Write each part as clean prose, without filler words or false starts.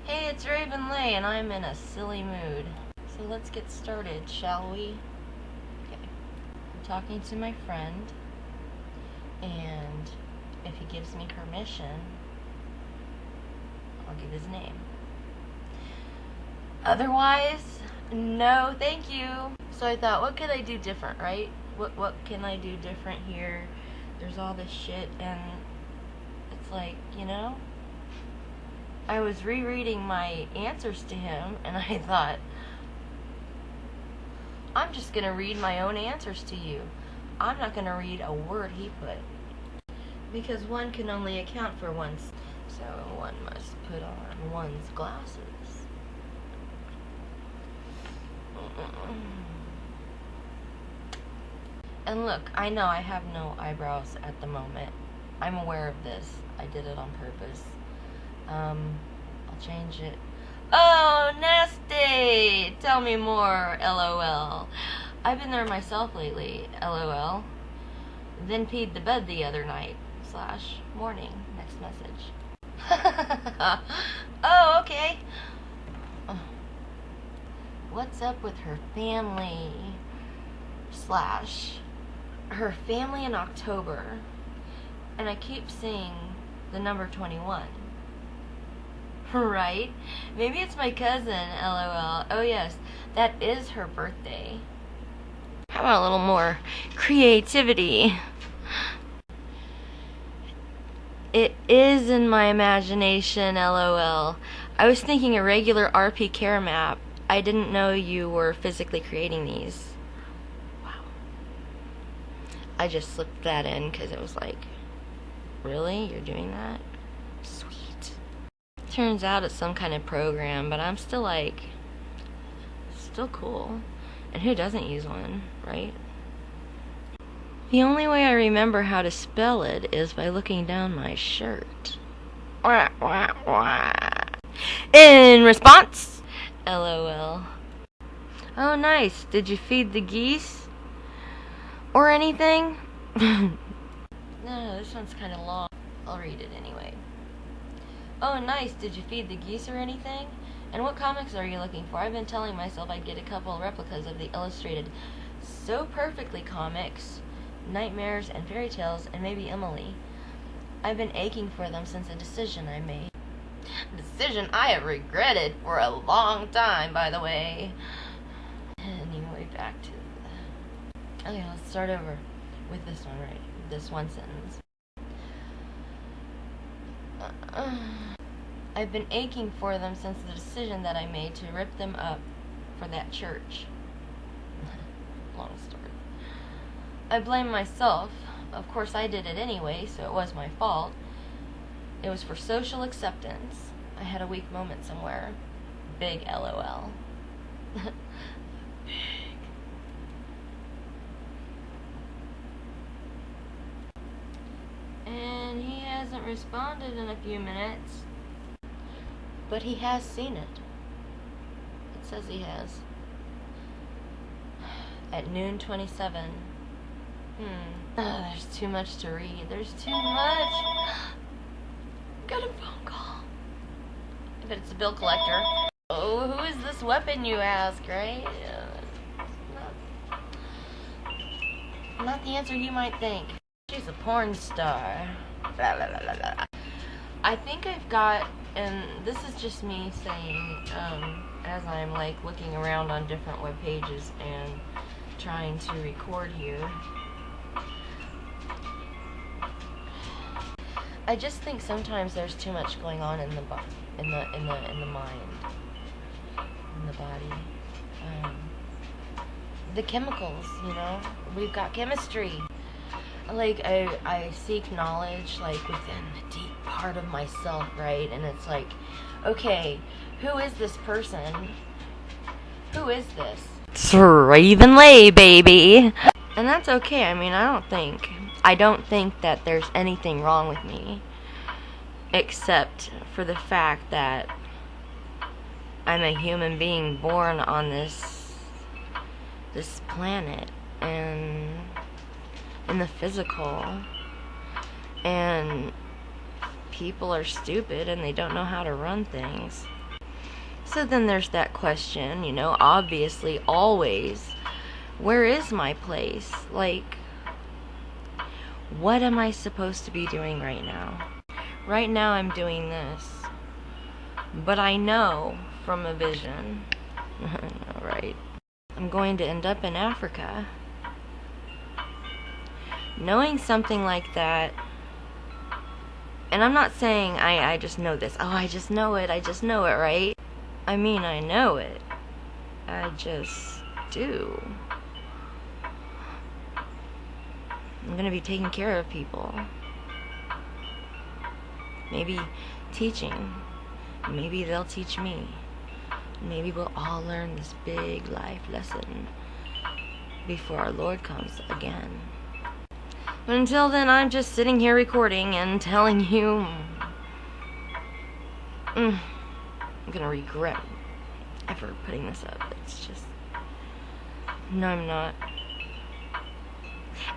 Hey, it's Ravenlei, and I'm in a silly mood. So let's get started, shall we? Okay. I'm talking to my friend, and if he gives me permission, I'll give his name. Otherwise, no thank you. So I thought, what could I do different, right? What can I do different here? There's all this shit, and it's like, you know? I was rereading my answers to him, and I thought, I'm just going to read my own answers to you. I'm not going to read a word he put. Because one can only account for once. So one must put on one's glasses. And look, I know I have no eyebrows at the moment. I'm aware of this. I did it on purpose. I'll change it. Oh, nasty! Tell me more, LOL. I've been there myself lately, LOL. Then peed the bed the other night. / morning. Next message. Oh, okay. What's up with her family? / her family in October. And I keep seeing the number 21. Right? Maybe it's my cousin, LOL. Oh yes, that is her birthday. How about a little more creativity? It is in my imagination, LOL. I was thinking a regular RP care map. I didn't know you were physically creating these. Wow. I just slipped that in because it was like, really? You're doing that? Sweet. Turns out it's some kind of program, but I'm still like, still cool. And who doesn't use one, right? The only way I remember how to spell it is by looking down my shirt. Wah, wah, wah. In response, LOL. Oh, nice. Did you feed the geese? Or anything? No, this one's kind of long. I'll read it anyway. Oh, nice. Did you feed the geese or anything? And what comics are you looking for? I've been telling myself I'd get a couple replicas of the illustrated So Perfectly comics, Nightmares and Fairy Tales, and maybe Emily. I've been aching for them since a decision I made. A decision I have regretted for a long time, by the way. Anyway, back to the... Okay, let's start over with this one, right? This one sentence. I've been aching for them since the decision that I made to rip them up for that church. Long story. I blame myself. Of course I did it anyway, so it was my fault. It was for social acceptance. I had a weak moment somewhere. Big LOL. Big. And he hasn't responded in a few minutes. But he has seen it. It says he has. At noon 27. There's too much to read. There's too much. Got a phone call. I bet it's a bill collector. Oh, who is this weapon, you ask, right? Not the answer you might think. She's a porn star. Blah, blah, blah, blah. I think I've got, and this is just me saying, as I'm like looking around on different web pages and trying to record here. I just think sometimes there's too much going on in the mind, in the body. The chemicals, you know, we've got chemistry. Like, I seek knowledge, like, within the deep part of myself, right? And it's like, okay, who is this person? Who is this? It's Ravenlei, baby! And that's okay. I mean, I don't think that there's anything wrong with me. Except for the fact that I'm a human being born on this planet. And in the physical, and people are stupid and they don't know how to run things. So then there's that question, you know, obviously, always, where is my place? Like, what am I supposed to be doing right now? Right now I'm doing this. But I know from a vision, right, I'm going to end up in Africa. Knowing something like that, and I'm not saying I just know this. Oh, I just know it, right? I mean, I know it. I just do. I'm gonna be taking care of people. Maybe teaching. Maybe they'll teach me. Maybe we'll all learn this big life lesson before our Lord comes again. But until then, I'm just sitting here recording and telling you I'm gonna regret ever putting this up. It's just... No, I'm not.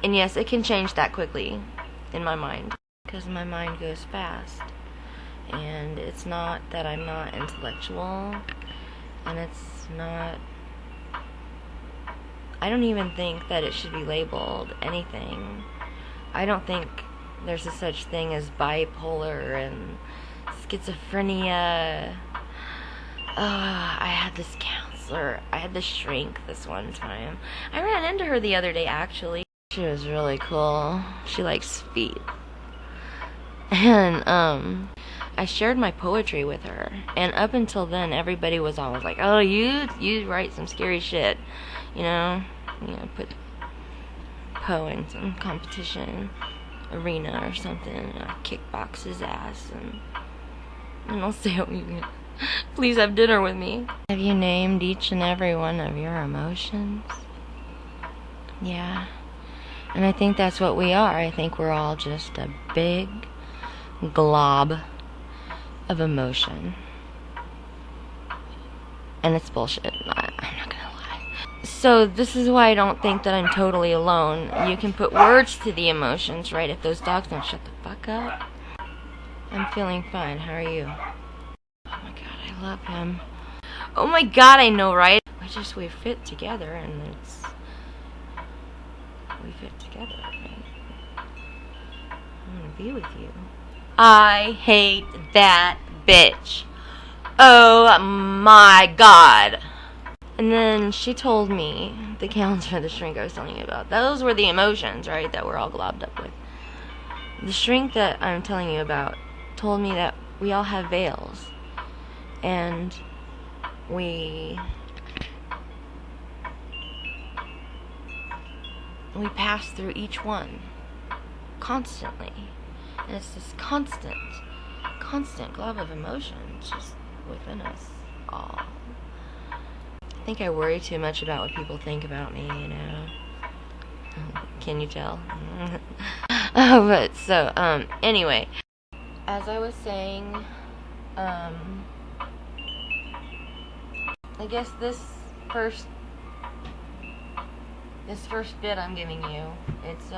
And yes, it can change that quickly in my mind, because my mind goes fast. And it's not that I'm not intellectual, and it's not... I don't even think that it should be labeled anything. I don't think there's a such thing as bipolar and schizophrenia. I had this counselor, I had this shrink this one time. I ran into her the other day, actually. She was really cool. She likes feet. And, I shared my poetry with her. And up until then, everybody was always like, oh, you write some scary shit. You know, put Poe in some competition arena or something. Kickbox his ass. And I'll say, oh, you can please have dinner with me. Have you named each and every one of your emotions? Yeah. And I think that's what we are. I think we're all just a big glob of emotion. And it's bullshit. I'm not gonna lie. So this is why I don't think that I'm totally alone. You can put words to the emotions, right? If those dogs don't shut the fuck up. I'm feeling fine. How are you? Oh my god, I love him. Oh my god, I know, right? We fit together, and we fit together, right? I'm gonna be with you. I hate that bitch. Oh my god. And then she told me, the counselor, the shrink I was telling you about, those were the emotions, right, that we're all globbed up with. The shrink that I'm telling you about told me that we all have veils. And we pass through each one constantly. And it's this constant glob of emotions just within us all. I think I worry too much about what people think about me, you know. Can you tell? But so, anyway. As I was saying, I guess this first bit I'm giving you, it's,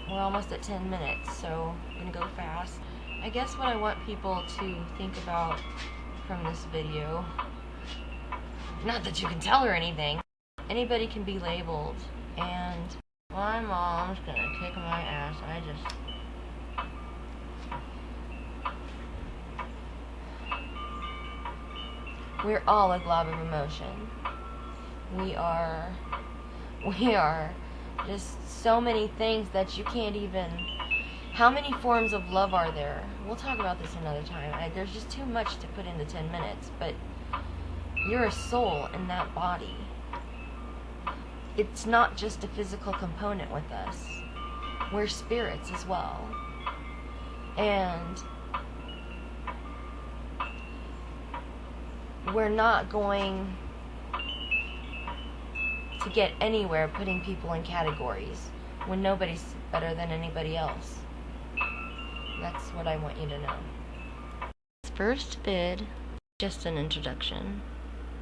we're almost at 10 minutes, so I'm gonna go fast. I guess what I want people to think about from this video, not that you can tell or anything, anybody can be labeled, and my mom's gonna kick my ass. We're all a glob of emotion. We are just so many things that you can't even... How many forms of love are there? We'll talk about this another time. There's just too much to put into 10 minutes, but you're a soul in that body. It's not just a physical component with us. We're spirits as well. And we're not going to get anywhere putting people in categories when nobody's better than anybody else. That's what I want you to know. First bid, just an introduction.